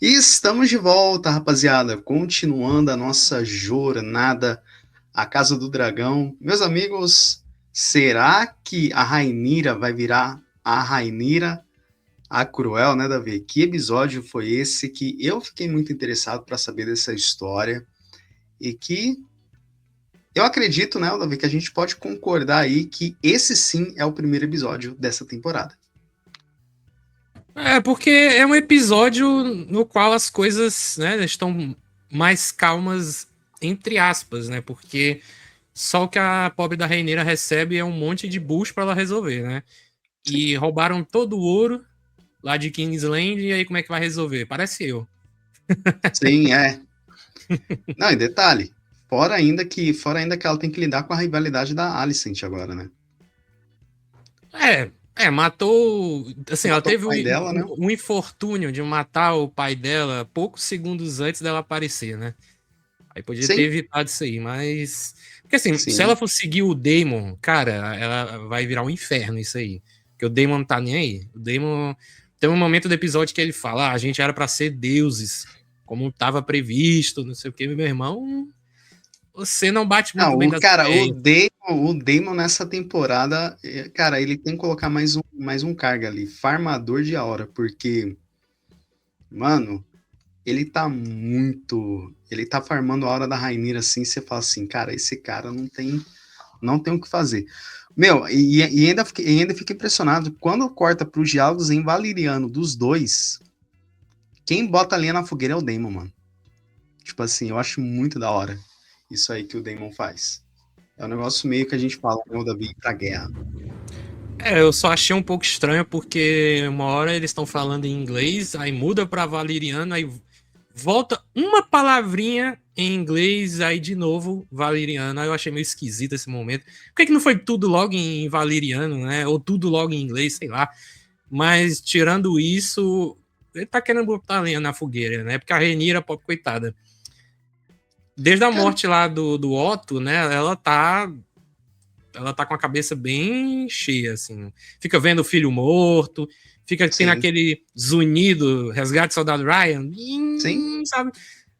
E estamos de volta, rapaziada, continuando a nossa jornada à Casa do Dragão. Meus amigos, será que a Rhaenyra vai virar a Rhaenyra, a Cruel, né, Davi? Que episódio foi esse que eu fiquei muito interessado para saber dessa história e que eu acredito, né, Davi, que a gente pode concordar aí que esse sim é o primeiro episódio dessa temporada. É, porque é um episódio no qual as coisas, né, estão mais calmas, entre aspas, né? Porque só o que a pobre da Reineira recebe é um monte de bucho pra ela resolver, né? Sim, E roubaram todo o ouro lá de Kingsland, e aí como é que vai resolver? Parece eu. sim, é. Não, e detalhe, fora ainda que ela tem que lidar com a rivalidade da Alicent agora, né? Matou. Assim, ela Matou o teve pai dela, né? um infortúnio de matar o pai dela poucos segundos antes dela aparecer, né? Aí podia ter Sim, evitado isso aí, mas. Porque assim, se ela sim. for seguir o Daemon, cara, ela vai virar um inferno isso aí. Porque o Daemon não tá nem aí. O Daemon. Tem um momento do episódio que ele fala: a gente era pra ser deuses, como tava previsto, não sei o que, meu irmão. Você não bate muito Não, bem o das cara, o ideias. Damon, o Damon nessa temporada, cara, ele tem que colocar mais um cargo ali, farmador de aura, porque, mano, ele tá farmando a aura da Rhaenyra assim, você fala assim, cara, esse cara não tem o que fazer. Meu, e ainda fica impressionado quando corta para os diálogos em valeriano dos dois, quem bota a lenha na fogueira é o Damon, mano. Tipo assim, eu acho muito da hora isso aí que o Damon faz. É um negócio meio que a gente fala, né, o Davi, ir pra guerra. É, eu só achei um pouco estranho porque uma hora eles estão falando em inglês, aí muda pra valeriano, aí volta uma palavrinha em inglês, aí de novo valeriano. Aí eu achei meio esquisito esse momento. Por que, que não foi tudo logo em valeriano, né? Ou tudo logo em inglês, sei lá. Mas tirando isso, ele tá querendo botar lenha na fogueira, né? Porque a Renira, pobre coitada, desde a Cara, morte lá do Otto, né? Ela tá com a cabeça bem cheia, assim. Fica vendo o filho morto, fica tendo sim, aquele zunido, resgate do soldado Ryan, sim. sabe?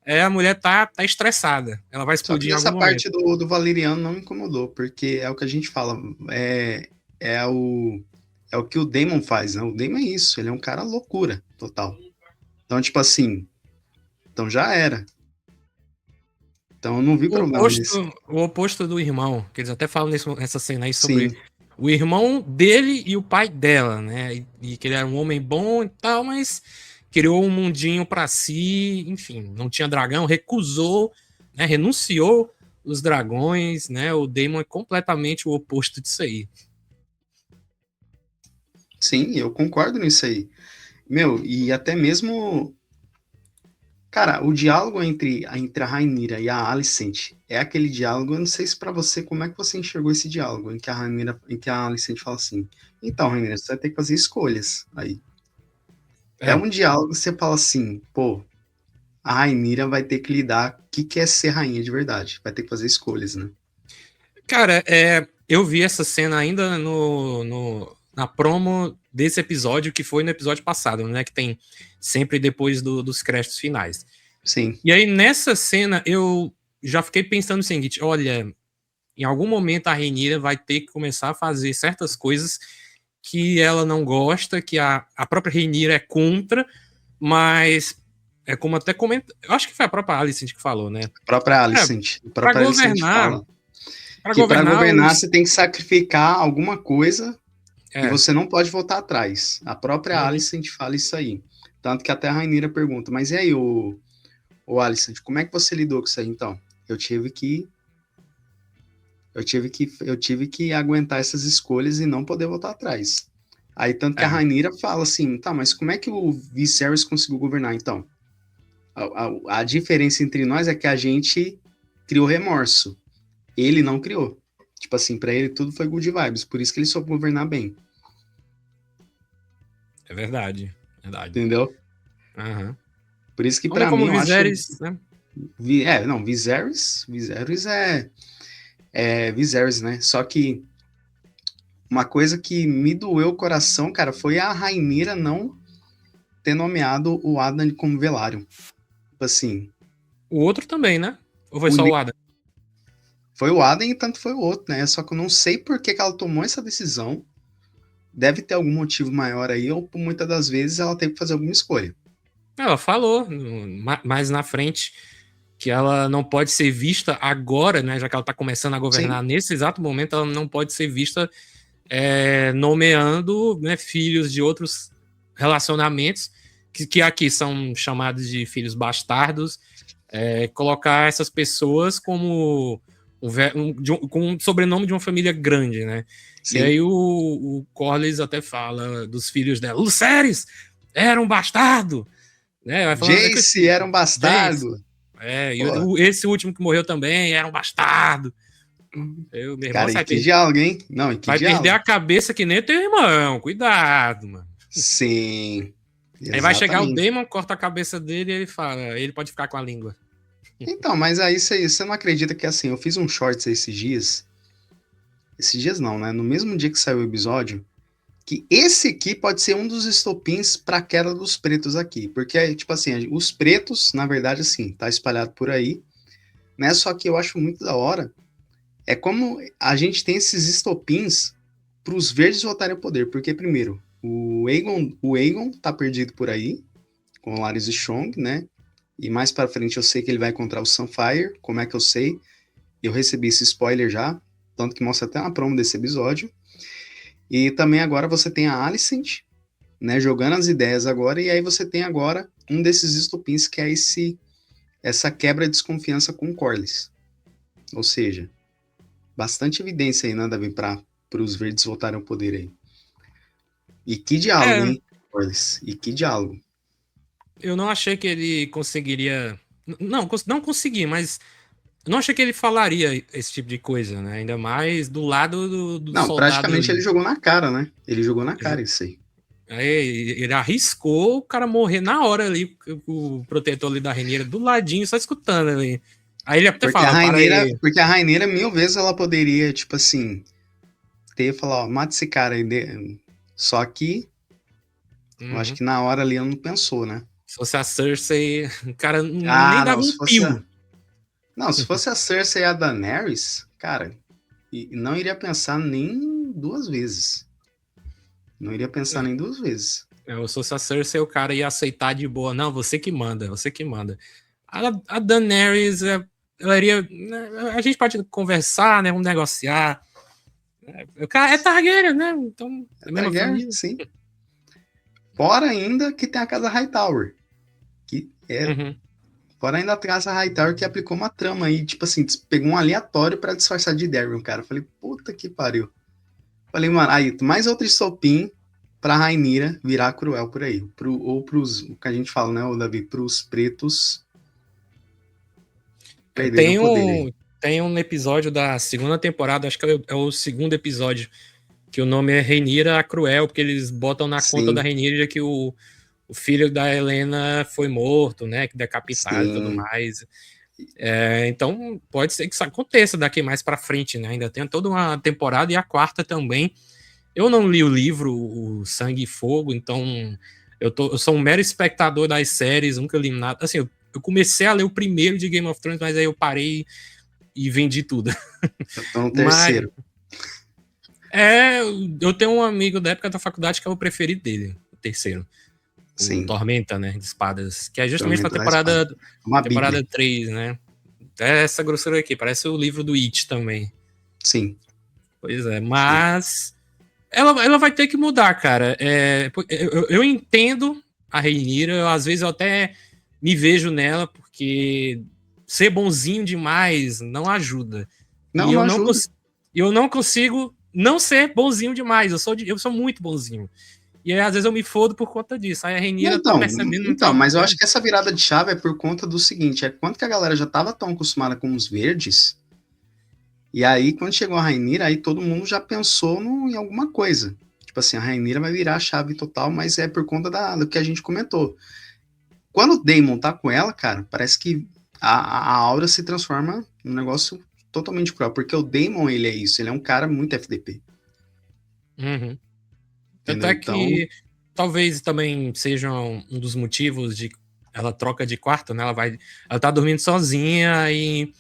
A mulher tá estressada. Ela vai Só que explodir em algum nessa momento. parte do Valeriano não me incomodou, porque é o que a gente fala, é o, é o que o Damon faz, né? O Damon é isso, ele é um cara loucura total. Então, tipo assim, então já era. Então eu não vi O problema oposto, nisso. o oposto do irmão, que eles até falam nessa cena aí sobre Sim, o irmão dele e o pai dela, né? E que ele era um homem bom e tal, mas criou um mundinho pra si, enfim, não tinha dragão, recusou, né? Renunciou os dragões, né? O Daemon é completamente o oposto disso aí. sim, eu concordo nisso aí. Meu, e até mesmo, cara, o diálogo entre a Rhaenyra e a Alicent é aquele diálogo, eu não sei se pra você, como é que você enxergou esse diálogo, em que a Alicent fala assim, então, Rhaenyra, você vai ter que fazer escolhas aí. É É. um diálogo que você fala assim, pô, a Rhaenyra vai ter que lidar o que quer ser rainha de verdade, vai ter que fazer escolhas, né? Cara, eu vi essa cena ainda na promo desse episódio, que foi no episódio passado, né? Que tem sempre depois dos créditos finais. Sim, E aí, nessa cena, eu já fiquei pensando o seguinte: olha, em algum momento a Rhaenyra vai ter que começar a fazer certas coisas que ela não gosta, que a própria Rhaenyra é contra, mas é como até comenta. Eu acho que foi a própria Alicent que falou, né? É, A para própria Alicent governar, fala para que para governar governar os. você tem que sacrificar alguma coisa e É. você não pode voltar atrás. A própria Uhum. Alicent fala isso aí. Tanto que até a Rhaenyra pergunta, mas e aí, o Alicent, como é que você lidou com isso aí então? Eu tive que eu tive que aguentar essas escolhas e não poder voltar atrás. Aí tanto que a É, Rhaenyra fala assim, tá, mas como é que o Viserys conseguiu governar então? A diferença entre nós é que a gente criou remorso. Ele não criou. Tipo assim, pra ele tudo foi good vibes, por isso que ele soube governar bem, é verdade. Verdade. entendeu? Aham. Por isso que Homem pra mim como eu acho, Viserys, né? não, Viserys é Viserys, né? Só que uma coisa que me doeu o coração, cara, foi a Rhaenyra não ter nomeado o Adam como Velaryon. Tipo assim... O outro também, né? Ou foi O só Li- o Adam? Foi o Adam e tanto foi o outro, né? Só que eu não sei por que ela tomou essa decisão. Deve ter algum motivo maior aí, ou por muitas das vezes ela teve que fazer alguma escolha. Ela falou mais na frente que ela não pode ser vista agora, né? Já que ela tá começando a governar Sim, nesse exato momento, ela não pode ser vista nomeando, né, filhos de outros relacionamentos, que aqui são chamados de filhos bastardos, colocar essas pessoas como com um sobrenome de uma família grande, né? E sim. aí o Corlys até fala dos filhos dela, Lucerys era um bastardo, né? Vai falando que Jace era um Jace, bastardo. e Pô, esse último que morreu também era um bastardo. Meu irmão, cara, você e que diálogo, hein? Não, e que vai perder diálogo. a cabeça que nem teu irmão. Cuidado, mano. Sim, Aí vai chegar o exatamente. Daemon, corta a cabeça dele e ele fala, ele pode ficar com a língua. Então, mas aí você não acredita que assim, eu fiz um shorts esses dias não, né? No mesmo dia que saiu o episódio, que esse aqui pode ser um dos estopins para a queda dos pretos aqui, porque tipo assim, os pretos, na verdade assim, tá espalhado por aí, né? Só que eu acho muito da hora é como a gente tem esses estopins para os verdes voltarem ao poder, porque primeiro, o Aegon tá perdido por aí com o Larys Strong, né? E mais para frente eu sei que ele vai encontrar o Sunfire. Como é que eu sei? Eu recebi esse spoiler já, tanto que mostra até uma promo desse episódio. E também agora você tem a Alicent, né, jogando as ideias agora, e aí você tem agora um desses estupins que é essa quebra de desconfiança com o Corlys. Ou seja, bastante evidência aí, né, Davi, para os verdes voltarem ao poder aí. E que diálogo, É, hein, Corlys? E que diálogo. eu não achei que ele conseguiria. Não consegui, mas eu não achei que ele falaria esse tipo de coisa, né? Ainda mais do lado do Não, soldado praticamente ele ali. jogou na cara, né? Ele jogou na cara isso aí. Aí ele arriscou o cara morrer na hora ali, o protetor ali da Rhaenyra do ladinho, só escutando ali. Aí ele até fala, para aí. Porque a Raineira, mil vezes, ela poderia, tipo assim, ter falado, ó, mata esse cara aí. Só que, eu acho Uhum. que na hora ali ela não pensou, né? Se fosse a Cersei, o cara nem Ah, dava não, um se fosse pio. a... Não, se fosse a Cersei e a Daenerys, cara, não iria pensar nem duas vezes. Não iria pensar nem duas vezes. Se fosse a Cersei, o cara ia aceitar de boa. Não, você que manda, você que manda. A Daenerys, ela iria. A gente pode conversar, né? Vamos negociar. O cara é Targaryen, né? Então, é É a da mesma guerra, família. sim. Fora ainda que tem a Casa Hightower, que é... Uhum. Fora ainda a Casa Hightower que aplicou uma trama aí, tipo assim, pegou um aleatório pra disfarçar de Daemon, cara. Eu falei, puta que pariu. Falei, mano, aí, mais outro estopim pra Rainira virar cruel por aí. Ou pros, o que a gente fala, né, o Davi, pros pretos perderem o Tem poder aí. tem um episódio da segunda temporada, acho que é o segundo episódio, que o nome é Rhaenyra a Cruel, porque eles botam na conta da Sim, Rhaenyra que o filho da Helena foi morto, né? Que decapitado e tudo sim, mais. Então pode ser que isso aconteça daqui mais para frente, né? Ainda tem toda uma temporada e a quarta também. Eu não li o livro, o Sangue e Fogo, então eu sou um mero espectador das séries, nunca li nada. Assim, eu comecei a ler o primeiro de Game of Thrones, mas aí eu parei e vendi tudo. eu tô no Mas terceiro. é, eu tenho um amigo da época da faculdade que é o preferido dele, o terceiro. O Sim, Tormenta, né? De espadas. Que é justamente na Tormenta da Espada. Uma temporada bíblia. 3, né? É essa grossura aqui, parece o livro do It também. Sim, Pois é, sim. mas ela vai ter que mudar, cara. Eu entendo a Rhaenyra, às vezes eu até me vejo nela, porque ser bonzinho demais não ajuda. Não, E não ajuda. eu não consigo não ser bonzinho demais. Eu sou muito bonzinho. E aí, às vezes eu me fodo por conta disso. Aí a Não, Rhaenyra tá percebendo, não tá. mas eu acho que essa virada de chave é por conta do seguinte, é quanto que a galera já tava tão acostumada com os verdes, e aí quando chegou a Rainira, aí todo mundo já pensou em alguma coisa. Tipo assim, a Rainira vai virar a chave total, mas é por conta do que a gente comentou. Quando o Daemon tá com ela, cara, parece que a aura se transforma num negócio totalmente cruel, porque o Daemon, ele é isso, ele é um cara muito FDP, Uhum. Tanto entendeu? é Então, que talvez também seja um dos motivos de ela troca de quarto, né? Ela tá dormindo sozinha e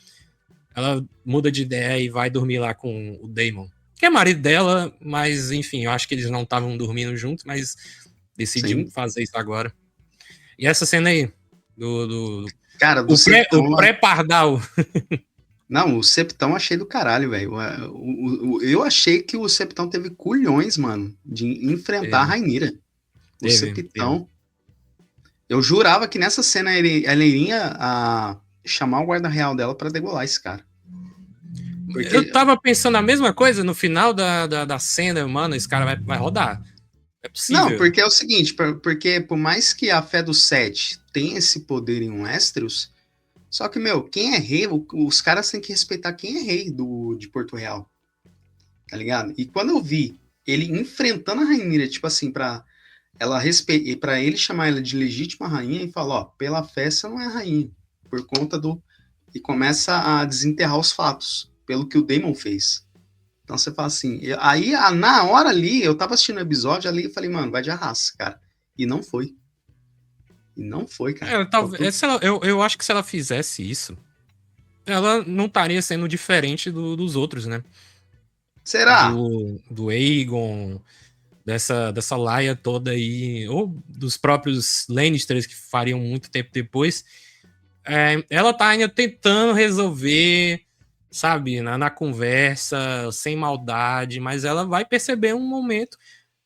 ela muda de ideia e vai dormir lá com o Damon, que é marido dela, mas enfim, eu acho que eles não estavam dormindo juntos, mas decidiu Sim. fazer isso agora. E essa cena aí, do Cara, do o Septão lá. pré-pardal. Não, o Septão achei do caralho, velho. Eu achei que o Septão teve culhões, mano, de enfrentar a Rainira. O Teve. Septão. Eu jurava que nessa cena ela iria chamar o guarda real dela pra degolar esse cara. Porque, Eu tava pensando a mesma coisa no final da cena, mano, esse cara vai rodar. É não, possível. porque é o seguinte, porque por mais que a fé do Sete tenha esse poder em Westeros, só que, meu, quem é rei, os caras têm que respeitar quem é rei de Porto Real, tá ligado? E quando eu vi ele enfrentando a Rainira, tipo assim, pra ele chamar ela de legítima rainha e falar, ó, pela fé você não é rainha, por conta do... E começa a desenterrar os fatos, pelo que o Daemon fez. Então você fala assim, aí na hora ali, eu tava assistindo o episódio ali e falei, mano, vai de arraça, cara. E não foi. E não foi, cara. Eu acho que se ela fizesse isso, ela não estaria sendo diferente dos outros, né? Será? Do Aegon, dessa laia toda aí, ou dos próprios Lannisters que fariam muito tempo depois. Ela tá ainda tentando resolver, sabe, na conversa, sem maldade, mas ela vai perceber um momento,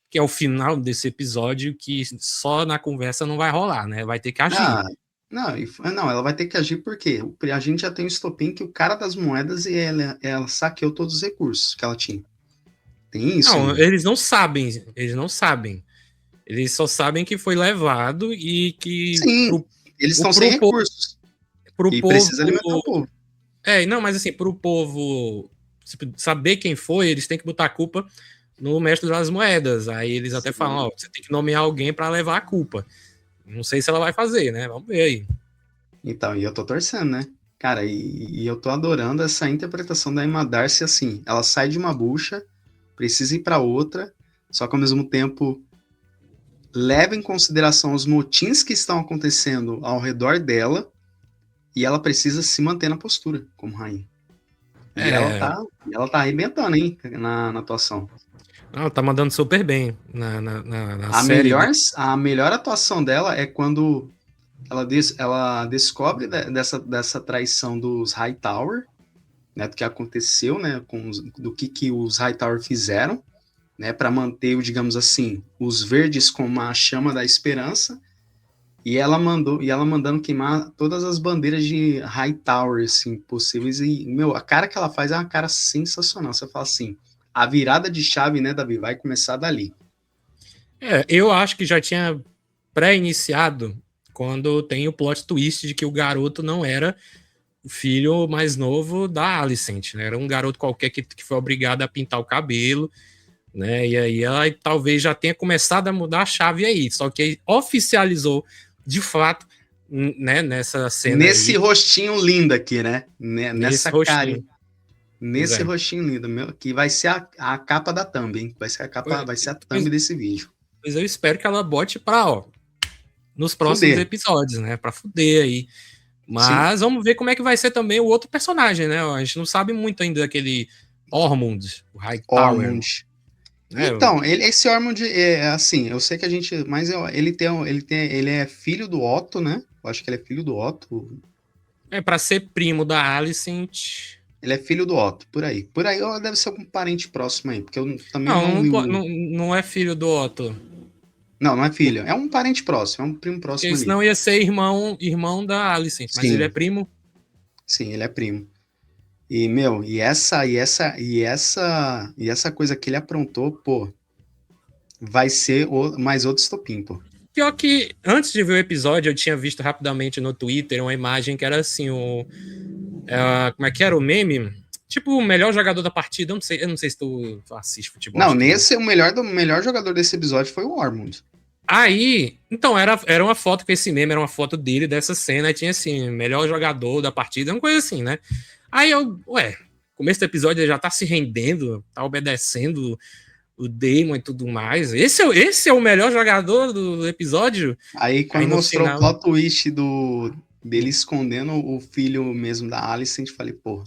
que é o final desse episódio, que só na conversa não vai rolar, né? Vai ter que agir. Ah, não, ela vai ter que agir porque a gente já tem o estopim que o cara das moedas e ela saqueou todos os recursos que ela tinha. Tem isso Não, ainda. eles não sabem, eles não sabem. Eles só sabem que foi levado e que Sim, eles estão sem pro povo, recursos. pro E povo. precisa alimentar o povo. Não, mas assim, pro povo saber quem foi, eles têm que botar a culpa no mestre das moedas. Aí eles até falam, ó, você tem que nomear alguém para levar a culpa. Não sei se ela vai fazer, né? Vamos ver aí. Então, e eu tô torcendo, né? Cara, e eu tô adorando essa interpretação da Emma Darcy, assim, ela sai de uma bucha, precisa ir para outra, só que ao mesmo tempo leva em consideração os motins que estão acontecendo ao redor dela e ela precisa se manter na postura como rainha. E É, ela tá arrebentando, hein, na atuação. ela tá mandando super bem na A série, né? melhor, a melhor atuação dela é quando ela descobre dessa traição dos Hightower, né, do que aconteceu, né, do que os Hightower fizeram, né, para manter, digamos assim, os verdes como a chama da esperança, e ela mandando queimar todas as bandeiras de Hightower, assim, possíveis, e, meu, a cara que ela faz é uma cara sensacional, você fala assim, a virada de chave, né, Davi, vai começar dali. Eu acho que já tinha pré-iniciado quando tem o plot twist de que o garoto não era o filho mais novo da Alicent, né? Era um garoto qualquer que foi obrigado a pintar o cabelo, né? E aí ela talvez já tenha começado a mudar a chave aí, só que oficializou de fato, né, nessa cena Nesse aí, rostinho lindo aqui, né? nesse Nessa rostinho. carinha. Pois Nesse é. rostinho lindo, meu, que vai ser a capa da thumb, hein? Vai ser a capa, vai ser a Pois, thumb desse vídeo. pois eu espero que ela bote pra, ó, nos próximos Fuder. episódios, né? Pra fuder aí. Sim. Mas vamos ver como é que vai ser também o outro personagem, né? A gente não sabe muito ainda daquele Ormond, o Hightower, Ormond. né? Então, esse Ormond é assim, eu sei que a gente, mas ele é filho do Otto, né? Eu acho que ele é filho do Otto. Pra ser primo da Alicent. Ele é filho do Otto, por aí. Por aí, ó, deve ser algum parente próximo aí, porque eu também Não, não li o. não é filho do Otto. Não, não é filho. É um parente próximo, é um primo próximo Porque ali. senão ia ser irmão da Alicent, mas ele é Sim, primo. sim, ele é primo. E, meu, e essa coisa que ele aprontou, pô, vai ser mais outro estopim, pô. Pior que antes de ver o episódio, eu tinha visto rapidamente no Twitter uma imagem que era assim, como é que era o meme? Tipo, o melhor jogador da partida. Eu não sei se tu assiste futebol, Não, acho que não. nesse, o melhor jogador desse episódio foi o Ormond. Aí, então, era uma foto com esse meme, era uma foto dele dessa cena, e tinha assim, melhor jogador da partida, uma coisa assim, né? Aí começo do episódio ele já tá se rendendo, tá obedecendo o Daemon e tudo mais. Esse é o melhor jogador do episódio. Aí quando no mostrou final, o plot twist dele escondendo o filho mesmo da Alicent, falei, pô.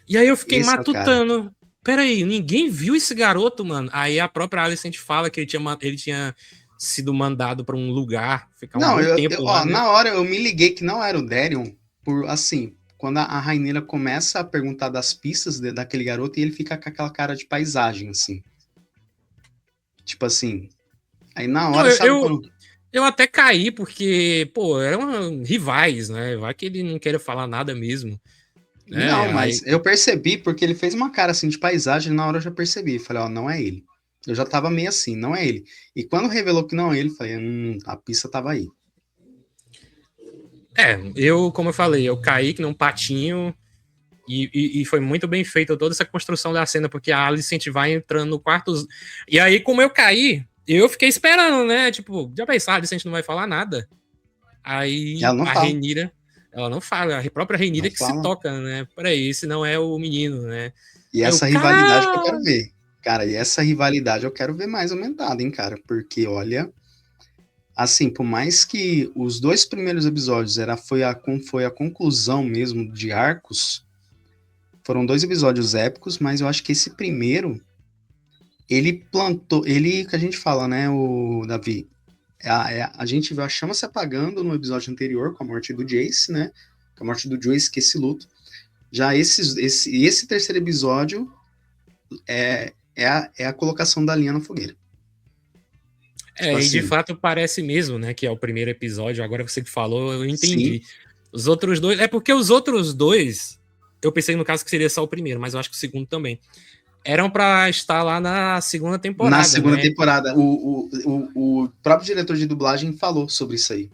E aí eu fiquei esse matutando. Peraí, ninguém viu esse garoto, mano? Aí a própria Alicent fala que ele tinha sido mandado pra um lugar, ficar um Não, bom tempo lá, né? na hora eu me liguei que não era o Darion, por assim, quando a Rhaenyra começa a perguntar das pistas daquele garoto e ele fica com aquela cara de paisagem, assim. Tipo assim. Aí na Não, hora, sabe quando. eu até caí, porque, pô, eram rivais, né? Vai que ele não queira falar nada mesmo. Não, Né? mas Aí, eu percebi porque ele fez uma cara assim de paisagem, na hora eu já percebi. Falei, ó, não é ele. Eu já tava meio assim, não é ele. E quando revelou que não é ele, falei, a pista tava aí. como eu falei, eu caí que num patinho e foi muito bem feita toda essa construção da cena, porque a Alicent vai entrando no quarto. E aí, como eu caí, eu fiquei esperando, né? Tipo, já pensar, a Alicent não vai falar nada. Aí Ela não a fala, Rhaenyra, ela não fala, a própria não Rhaenyra que se fala. toca, né? Peraí, esse não é o menino, né? E Aí eu, essa rivalidade que eu quero cara. ver. Cara, e essa rivalidade eu quero ver mais aumentada, hein, cara? Porque, olha, assim, por mais que os dois primeiros episódios foi a conclusão mesmo de arcos, foram dois episódios épicos, mas eu acho que esse primeiro, ele plantou, ele que a gente fala, né, o Davi, a gente viu a chama se apagando no episódio anterior com a morte do Jace, né, com a morte do Jace, que esse luto. Já esse terceiro episódio é a colocação da linha na fogueira. Tipo E de assim, fato parece mesmo, né? Que é o primeiro episódio. Agora você que falou, eu sim, entendi. Os outros dois. É porque os outros dois. Eu pensei no caso que seria só o primeiro, mas eu acho que o segundo também. Eram para estar lá na segunda na temporada, segunda né? temporada, o próprio diretor de dublagem falou sobre isso aí.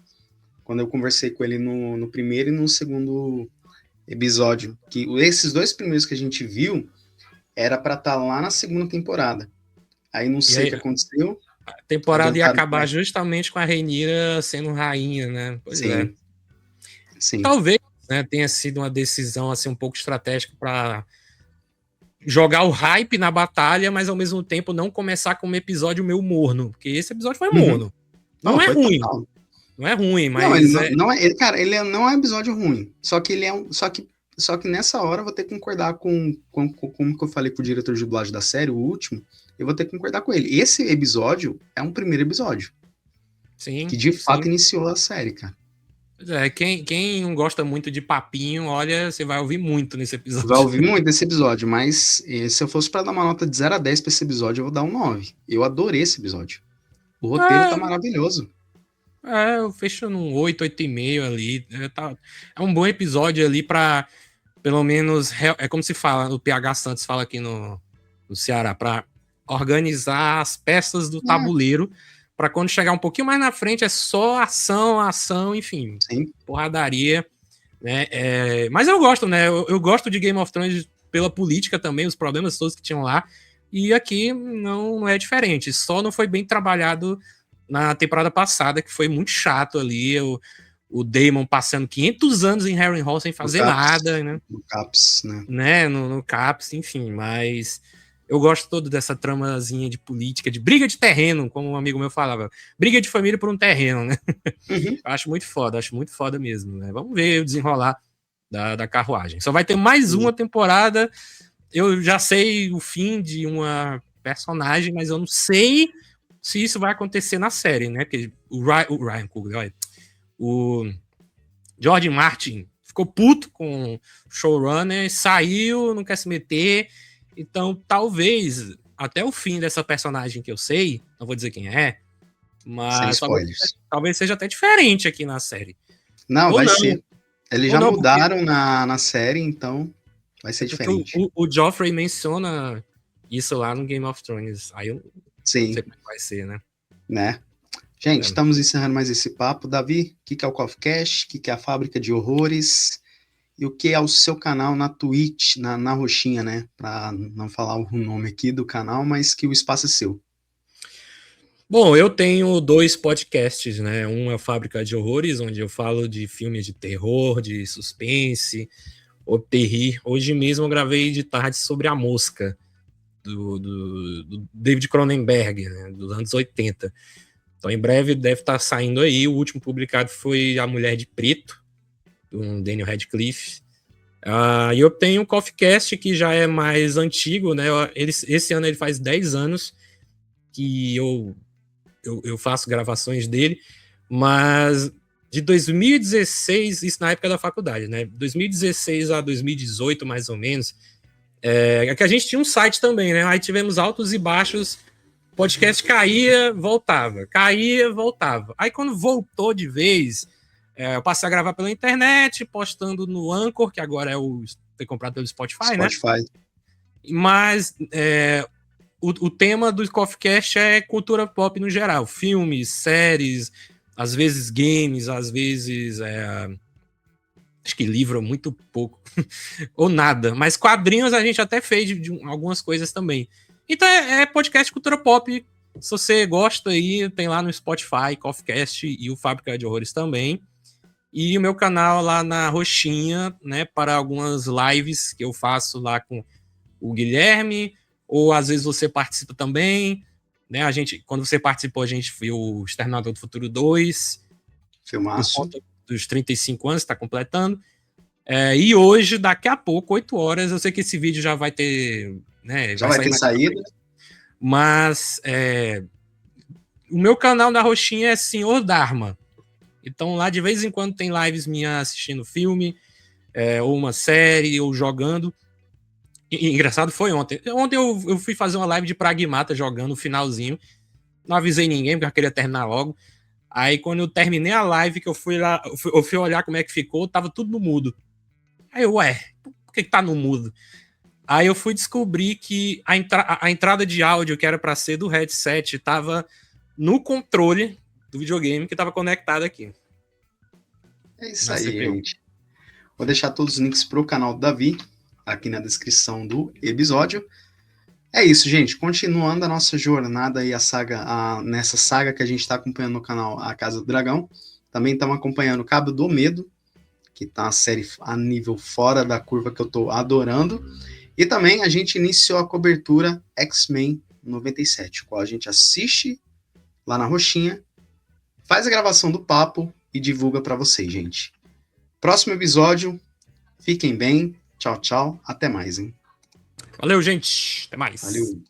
Quando eu conversei com ele no primeiro e no segundo episódio. Que esses dois primeiros que a gente viu era para estar lá na segunda temporada. Aí não E sei o que aí, aconteceu. a temporada ia Adiantaram acabar justamente com a Rhaenyra sendo rainha, né? Pois é. Sim, sim. Talvez, né, tenha sido uma decisão assim um pouco estratégica para jogar o hype na batalha, mas ao mesmo tempo não começar com um episódio meio morno, porque esse episódio foi Uhum. morno. Não, Não é foi ruim, total. não é ruim, Não, ele mas não é. Cara, não é um episódio ruim. Só que ele é um. Só que nessa hora eu vou ter que concordar com como que eu falei com o diretor de dublagem da série, o último. Eu vou ter que concordar com ele. Esse episódio é um primeiro episódio. sim, Que de fato sim. iniciou a série, cara. Pois é, quem não gosta muito de papinho, olha, você vai ouvir muito nesse Vai episódio. ouvir muito desse episódio, mas se eu fosse para dar uma nota de 0 a 10 pra esse episódio, eu vou dar um 9. Eu adorei esse episódio. O roteiro tá maravilhoso. Eu fecho num 8, 8,5 ali. É um bom episódio ali pra, pelo menos, é como se fala, o PH Santos fala aqui no Ceará, pra organizar as peças do tabuleiro, pra quando chegar um pouquinho mais na frente é só ação, ação, enfim, Sim. porradaria, né? Mas eu gosto, né? Eu gosto de Game of Thrones pela política também, os problemas todos que tinham lá, e aqui não é diferente, só não foi bem trabalhado na temporada passada, que foi muito chato ali, o Daemon passando 500 anos em Harrenhal sem fazer nada, né? No Caps, né? No Caps, enfim, mas eu gosto todo dessa tramazinha de política, de briga de terreno, como um amigo meu falava, briga de família por um terreno, né? Uhum. Eu acho muito foda mesmo, né? Vamos ver o desenrolar da carruagem. Só vai ter mais uma temporada, eu já sei o fim de uma personagem, mas eu não sei se isso vai acontecer na série, né? Porque o Ryan Coogler, o George Martin ficou puto com o showrunner, saiu, não quer se meter. Então, talvez, até o fim dessa personagem que eu sei, não vou dizer quem é, Sem mas spoilers. talvez seja até diferente aqui na série. Não, Ou vai não. ser. Eles Ou já não, porque mudaram na série, então vai ser diferente. o Joffrey menciona isso lá no Game of Thrones. Aí eu não Sim, sei como vai ser, né? né? Gente, estamos encerrando mais esse papo. Davi, o que é o Coffee Cash? O que é a Fábrica de Horrores? E o que é o seu canal na Twitch, na roxinha, né? Para não falar o nome aqui do canal, mas que o espaço é seu. Bom, eu tenho 2 podcasts, né? Um é a Fábrica de Horrores, onde eu falo de filmes de terror, de suspense, ou terrir. Hoje mesmo eu gravei de tarde sobre A Mosca, do David Cronenberg, né, dos anos 80. Então, em breve deve estar saindo aí. O último publicado foi A Mulher de Preto, do Daniel Radcliffe. E eu tenho um Coffee Cast que já é mais antigo, né? Esse ano ele faz 10 anos que eu faço gravações dele, mas de 2016, isso na época da faculdade, né? 2016 a 2018, mais ou menos, que a gente tinha um site também, né? Aí tivemos altos e baixos, o podcast caía, voltava, caía, voltava. Aí quando voltou de vez, eu passei a gravar pela internet, postando no Anchor, que agora foi comprado pelo Spotify, né? Mas o tema do Coffee Cast é cultura pop no geral, filmes, séries, às vezes games, às vezes acho que livro muito pouco ou nada, mas quadrinhos a gente até fez de algumas coisas também. Então é podcast cultura pop. Se você gosta aí, tem lá no Spotify, Coffee Cast e o Fábrica de Horrores também. E o meu canal lá na Roxinha, né, para algumas lives que eu faço lá com o Guilherme, ou às vezes você participa também, né? Quando você participou, a gente viu o Exterminador do Futuro 2. Filmaço. Por conta dos 35 anos, está completando. E hoje, daqui a pouco, 8 horas, eu sei que esse vídeo já vai ter... Né, já vai ter saído. Mas o meu canal na Roxinha é Senhor Dharma. Então lá de vez em quando tem lives minhas assistindo filme, ou uma série, ou jogando. E engraçado foi ontem. Ontem eu fui fazer uma live de Pragmata jogando no finalzinho. Não avisei ninguém, porque eu queria terminar logo. Aí quando eu terminei a live, que eu fui lá, eu fui olhar como é que ficou, tava tudo no mudo. Aí eu, por que tá no mudo? Aí eu fui descobrir que a entrada de áudio que era para ser do headset tava no controle do videogame que tava conectado aqui. É isso aí, gente. Vou deixar todos os links pro canal do Davi aqui na descrição do episódio. É isso, gente. Continuando a nossa jornada aí, nessa saga que a gente está acompanhando no canal A Casa do Dragão. Também estamos acompanhando Cabo do Medo, que tá uma série a nível fora da curva que eu tô adorando. E também a gente iniciou a cobertura X-Men 97, qual a gente assiste lá na Roxinha, faz a gravação do papo e divulga para vocês, gente. Próximo episódio, fiquem bem, tchau, tchau, até mais, hein? Valeu, gente, até mais. Valeu.